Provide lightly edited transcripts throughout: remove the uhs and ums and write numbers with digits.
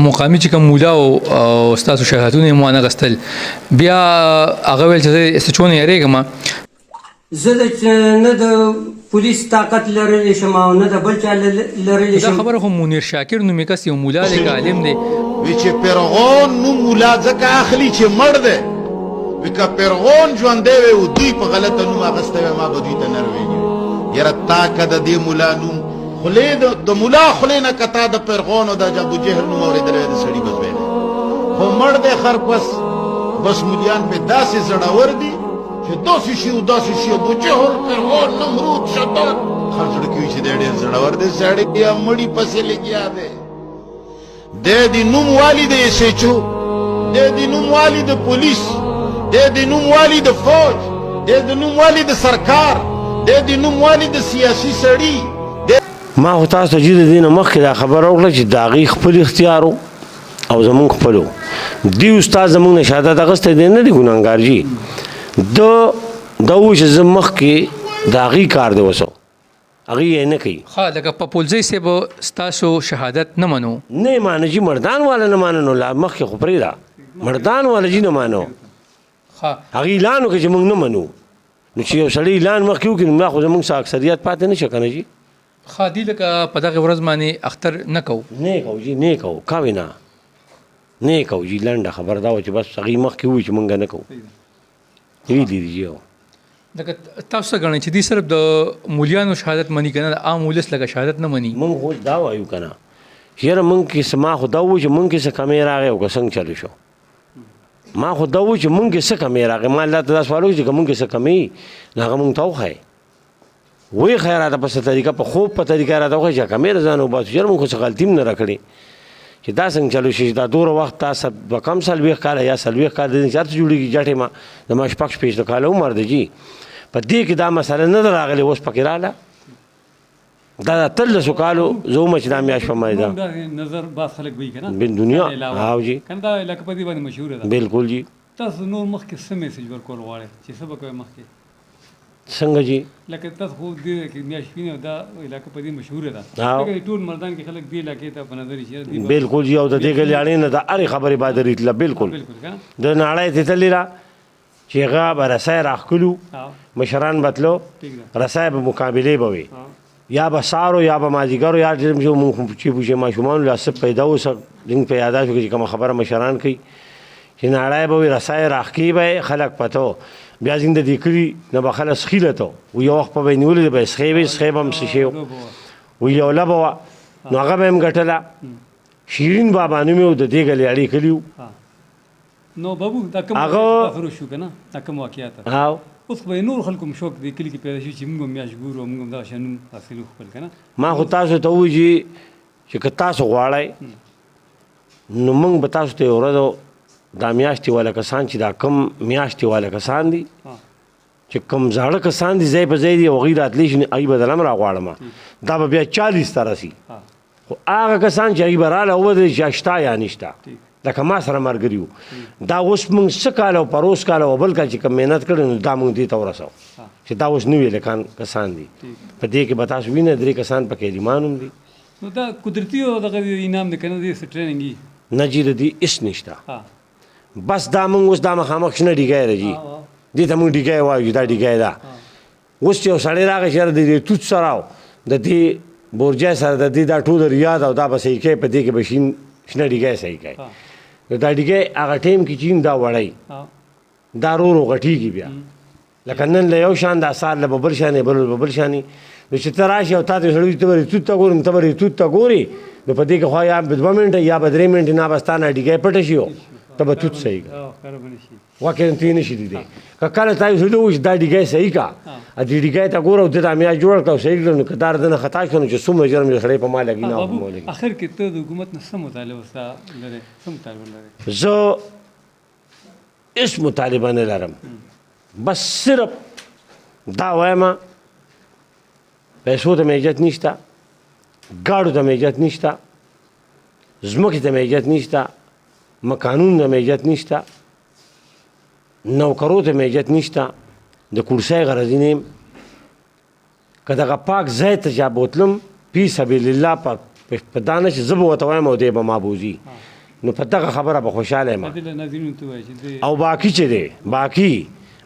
مقامي چې کوم مولا او ستاسو شهادتونه مو نه غستل بیا هغه ویل چې سچونه یریږم زه نه د پولیس طاقت لرلی شم او نه د بل چا لرلی دا شم. خبره خو منیر شاکر نومې کس یو مولا دی که عالم دی وی چې پیرغون نو مولا ځکه اخلي چې مړ دی وی که پیرغون ژوندی وی او دوی په غلطه نوم اخیستی وی ما به دوی ته نه رویږي یاره تا که د دې مولا نوم خولې د مولا خولې نه که تا د پیرغون او د ابوجهل نوم اورېدلی وی د سړي به ویلی خو مړ دی خرپس بس مولیان پې داسې زړور دي چې داسې شي او داسې شي ابوجهل پیرغون نمرود شداد خر زړه کې وي چې دی ډېر زړور دی سړی بیا مړي پسې لګیا دی دی د نوم والی د SHO دی د نوم والی د پولیس دی د نوم والی د فوج دی د نوم والی د سرکار دی د نوم والی د سیاسي سړي ما خو تاسو ته جدي دې نه مخکې دا خبره وکړه چې د هغې خپل اختیار او زمونږ خپل و دې استاد زمونږ نه شهادت اخیستی دی نه دی ګناهګار جي دا ووایي چې زه مخکې د هغې کار دی وسو هغې یې نه کوي ښه لکه په پولځۍ صاحب ستاسو شهادت نه منو نه یې مانه جي مردان والا نه مانه نو لا مخکې خو پرېږده مردان والا جي نه مانو ښه هغې اعلان وکړه چې موږ نه منو نو چې یو سړی اعلان مخکې وکړي نو بیا خو زموږ څه اکثریت پاتې نه شي که نه جي ښه دی لکه په دغه ورځ باندې اختر نه کوو نه کوو جي نه کوو کوې نه نه کوو جي لنډه خبر دا وه چې بس هغې مخکې ووایي چې موږ نه کوو ویلي دي جي لکه تاسو څه ګڼئ چې دوی صرف د مولیانو شهادت مني که نه د عام ولس لکه شهادت نه مني موږ خو دا وایو که نه چې یاره موږ کې څه ما خو دا ووایو چې موږ کې څه کمی راغی او که څنګه چلو شو ما خو دا ووایو چې موږ کې څه کمی راغی ما الله ته دا سوال وکړو چې که موږ کې څه کمی نو هغه موږ ته وښایي وایي ښه راته په څه طریقه په خوب په طریقه راته وښایي چې کمی ځان وباسو یاره موږ خو څه غلطي هم نه راکړې چې دا څنګه چلو شي دا دوره وخت تا دوه کم 40 کاله یا 40 کاله د دې چېرته جوړېږي جټې ما زما شپږ شپېته کاله عمر دی جي په دې کې دا مسله نه ده راغلې اوس پکې راله دا د 13 کالو زه ومه چې دا میاشت په مای ده نظر بعض خلک وایي که نه بل دنیا هاو جي که نه دا علاقه په دې باندې مشهوره ده بالکل جي تاسو نور مخکې څه میسج ورکول غواړئ چې څه به کوئ مخکې څنګه جي لکه تاسو خو دې کې میاشت وینئ او دا علاقه په دې مشهوره ده هاو. لکه ټول مردان کې خلک دې علاقې ته په نظر شي بالکل جي او د دې ګلیاڼې نه د هرې خبرې باید ریتله بالکل بالکل که نه د نړۍ ته تللی را چې هغه به رسۍ راښکلو مشران به تلو رسۍ به مقابلې به وي یا به سارو یا به مازدیګرو یا مونږ چې پوښې ماشومانو لا څه پیدا اوس زموږ په یادا شو چې کومه خبره مشران کوي چې نړۍ به وي رسۍ راښکي به خلک پته بیا زنده دې کړي نه به خلک سخیله ته و یو وخت به یې نیولې به یې سخی وي سخی به هم څه شی و یو لبه وه نو هغه به یې هم ګټله شیرین بابا نوم یې و د دې ګلیاړې کلي و نو بابو دا کوم واقعات شو که نه دا کوم واقعات هاو اوس خو به نور خلکو هم شوق دی کلي کې پیدا شي چې موږ هم میاشت ګورو او موږ هم دغه شان نوم حاصلو خپل که نه ما خو تاسو ته ووایي چې که تاسو غواړئ نو موږ به تاسو ته یو ورځ دا میاشتې والا کسان چې دا کم میاشتې والا کسان دي چې کم زاړه کسان دي ځای په ځای دي هغوی راتلی شي هغوی به دله هم راغواړم دا به بیا 40 ته رسي خو هغه کسان چې هغوی به راله وودرېږي چې شته یا نشته لکه ما سره ملګري وو دا اوس موږ څه کال او پروس کال او بل کال چې کوم محنت کړی نو دا موږ دې ته ورسو چې دا اوس نوي لکان کسان دي په دې کې به تاسو وینئ 3 کسان پکې علیمان هم دي نو دا قدرتي او دغه انعام دی که نه دې څه ټریننګ نه جي د دې هېڅ نشته بس دا موږ اوس دا مخامخ شنه ډیګی راځي دې ته موږ ډیګی وایو دا ډیګی ده اوس چې یو سړی راغی چې د دې توت سره او د دې بورجای سره د دې دا ټول ریاض او دا به صحیح کوي په دې کې به شنه ډیګی صحیح کوي نو دا ډیګی هغه ټیم کې چې دا وړی دا رو رو غټېږي بیا لکه نن له یو شان دا سار له به بل شانې بل به بل شانې نو چې ته راشي او تا ته سړی ته به توت ته ګورې ته به توت ته ګورې نو په دې کې خوا یا 2 منټه یا به 3 منټې نه به ستا نه ډیګی پټه شي ته به توت صحیح کا واقعا ته یې نه شي دیدی که کله تا یې سړي ووایي چې دا ډیګی صحیح کا دې ډیګی ته ګوره او دې ته میاشت جوړه کړه او صحیح کړه نو که دا دنه خطا شو نو چې څومره جرم یو سړی په ما لګي نه په ما لګي اخر کې ته د حکومت نه څه مطالبه ستا لرې څه مطالبه لرې زه هېڅ مطالبه نه لرم بس صرف دا وایم پیسو ته مې عزت نشته ګاډو ته مې عزت نشته ځمکې ته مې عزت نشته مکانونو ته مې عزت نشته نوکرو ته مې عزت نشته د کورسۍ غرضي نه یم که دغه پاک ځای ته چا بوتلم فی سبیل الله په په دا نه چې زه به ورته وایم او دی به ما بوځي نو په دغه خبره به خوشحاله یم دې له ناظرینو ته وایي چې دې او باقي چې دی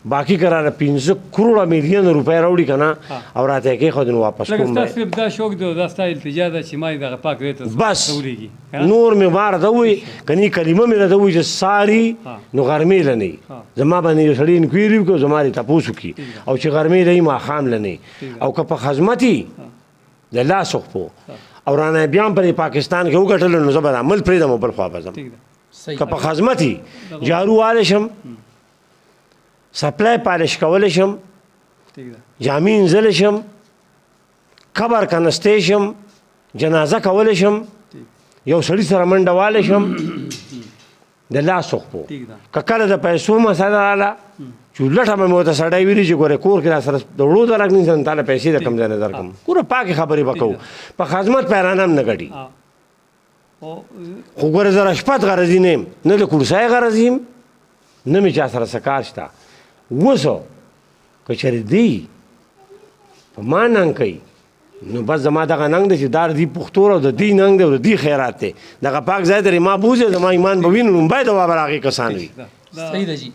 باقي قراره 15 کروڑه میلیون روپۍ راوړي که نه او راته یې کېښود نو واپس لکه کوم ستا صرف دا شوق دی او دا ستا التجا ده چې ما یې دغه پاک ځای ته بس راولېږي نور مې ما راته ووایي که نه کلمه مې راته ووایي چې ساري نو غرمې له نه زما باندې یو سړي انکوایري وکړي او زما دې تپوس وکړي او چې غرمې له ماښام له نه او که په خدمت د لاس وخپو او رانه بیا په پاکستان کې وګټلو نو زه به عمل پرېږدم او بل خوا به ځم که په خدمت جارو والی شم سپلای پالش کولی شم جامې انځلی شم قبر کنستی شم جنازه کولی شم یو سړي سره منډه والی شم د لاس وخپو که کله د پیسو مسله راله چې لټه به مې ورته سړی ویلي چې ګورې کور کې را سره د وړو درک نیسم تا له پیسې د کوم ځای نه درکړم ګوره پاکې خبرې به کوو په خدمت پیرانه هم نه ګټي خو ګوره زه رشپت غرضي نه یم نه د کورسای غرض یم نه مې چا سره څه کار شته اوس که چېرې دی په ما ننګ کوي نو بس زما دغه ننګ دی چې دا د دې پښتور او د دې ننګ دی او د دې خیرات دی دغه پاک ځای ته ما بوځي زما ایمان به وینو نو باید به هغې کسان وي صحیح ده جی